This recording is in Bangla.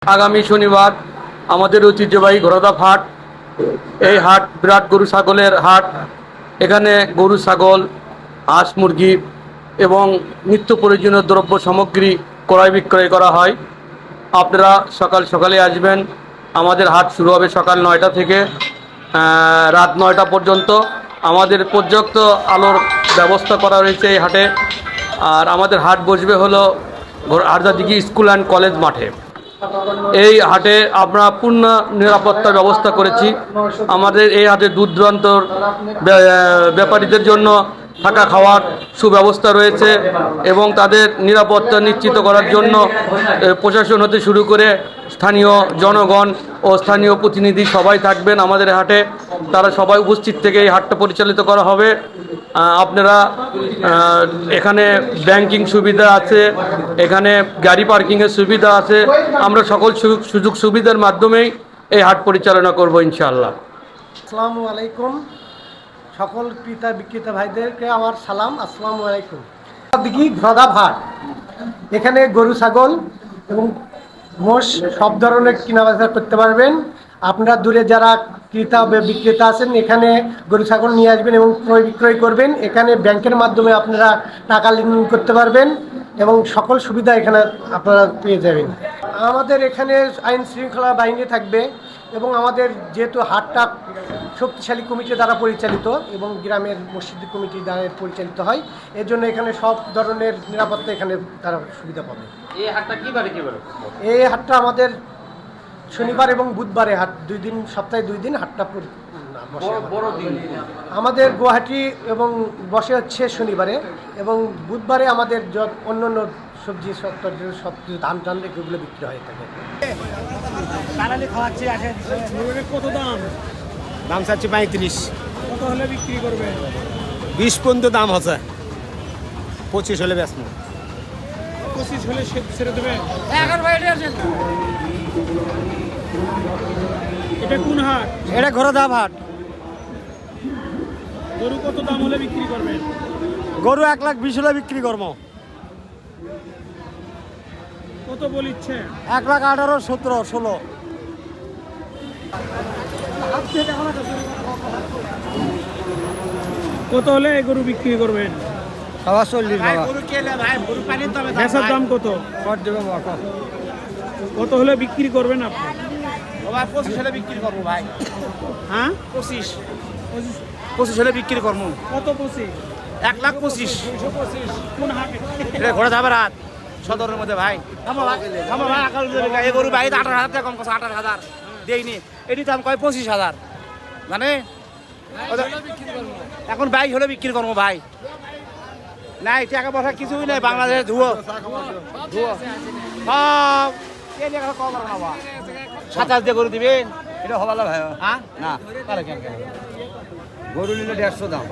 আগামী শনিবার আমাদের ঐতিহ্যবাহী ঘোড়াদা হাট। এই হাট বিরাট গরু ছাগলের হাট। এখানে গরু ছাগল, হাঁস মুরগি এবং নিত্য প্রয়োজনীয় দ্রব্য সামগ্রী ক্রয় বিক্রয় করা হয়। আপনারা সকাল সকালে আসবেন। আমাদের হাট শুরু হবে সকাল 9টা থেকে রাত 9টা পর্যন্ত। আমাদের পর্যাপ্ত আলোর ব্যবস্থা করা রয়েছে এই হাটে। আর আমাদের হাট বসবে হলো হাটদাদিঘি স্কুল অ্যান্ড কলেজ মাঠে। এই হাটে আমরা পূর্ণ নিরাপত্তার ব্যবস্থা করেছি। আমাদের এই হাটে দূর দূরান্তর ব্যাপারীদের জন্য থাকা খাওয়ার সুব্যবস্থা রয়েছে এবং তাদের নিরাপত্তা নিশ্চিত করার জন্য প্রশাসন হতে শুরু করে স্থানীয় জনগণ ও স্থানীয় প্রতিনিধি সবাই থাকবেন আমাদের হাটে। তারা সবাই উপস্থিত থেকে এই হাটটা পরিচালিত করা হবে। আপনারা এখানে ব্যাংকিং সুবিধা আছে, এখানে গাড়ি পার্কিংয়ের সুবিধা আছে। আমরা সকল সুযোগ সুবিধার মাধ্যমেই এই হাট পরিচালনা করব ইনশাআল্লাহ। আসসালামু আলাইকুম। সকল ক্রেতা বিক্রেতা ভাইদেরকে আমার সালাম। আসসালামু আলাইকুম। দিঘি ঘোড়াদা হাট, এখানে গরু ছাগল এবং মোষ সব ধরনের কেনাবেচা করতে পারবেন। আপনারা দূরে যারা ক্রেতা বিক্রেতা আছেন এখানে গরু ছাগল নিয়ে আসবেন এবং ক্রয় বিক্রয় করবেন। এখানে ব্যাংকের মাধ্যমে আপনারা টাকা লেনদেন করতে পারবেন এবং সকল সুবিধা এখানে আপনারা পেয়ে যাবেন। আমাদের এখানে আইন শৃঙ্খলা বাহিনী থাকবে এবং আমাদের যেহেতু হাটটা শক্তিশালী কমিটি দ্বারা পরিচালিত এবং গ্রামের মসজিদ কমিটি দ্বারা পরিচালিত হয়, এর জন্য এখানে সব ধরনের নিরাপত্তা এখানে তারা সুবিধা পাবে। এই হাটটা কিবারে এই হাটটা আমাদের শনিবার এবং বুধবারে হাট, 2 দিন, সপ্তাহে 2 দিন হাটটা বড় দিন। আমাদের গুয়াহাটি এবং বসে হচ্ছে শনিবারে এবং বুধবারে আমাদের অন্য অন্য সবজি সব কিছু ধান টান এগুলো বিক্রি হয়ে থাকে। কত দাম? দাম চাচ্ছি 35। কত হলে বিক্রি করবে? 20 পর্যন্ত দাম হচ্ছে, 25 হলে ব্যস্ত। 25 হলে ছেড়ে দেবে? এটা কোন হাট? এটা ঘোড়াদা হাট। গরু কত দাম হলে বিক্রি করবে? গরু 1,20,000 হলে বিক্রি করবো। কত বলিচ্ছে? 1,18,000, 17, 16। কত হলে এই গরু বিক্রি করবেন? 40 টাকা। ভেসার দাম কত? কত হলে বিক্রি করবেন আপনি? 25 হলে বিক্রি করবো ভাই। হ্যাঁ, 25 হলে বিক্রি করবো। কত 25? 1,25,000। কোন হাটে? এটা ঘোড়াদা হাট সদরের মধ্যে ভাই। এই গরু ভাই 18,000 টাকা কম করছে, 18,000 দেয়নি। এটি দাম কয় 25,000, মানে এখন 22 হলে বিক্রি করবো ভাই। নাই টাকা পয়সা কিছুই নাই, বাংলাদেশে ধুয়ো সব 27 দিয়ে গরু দিবেন। এটা হবালা ভাই। হ্যাঁ না, গরু নিলে 150 দাম।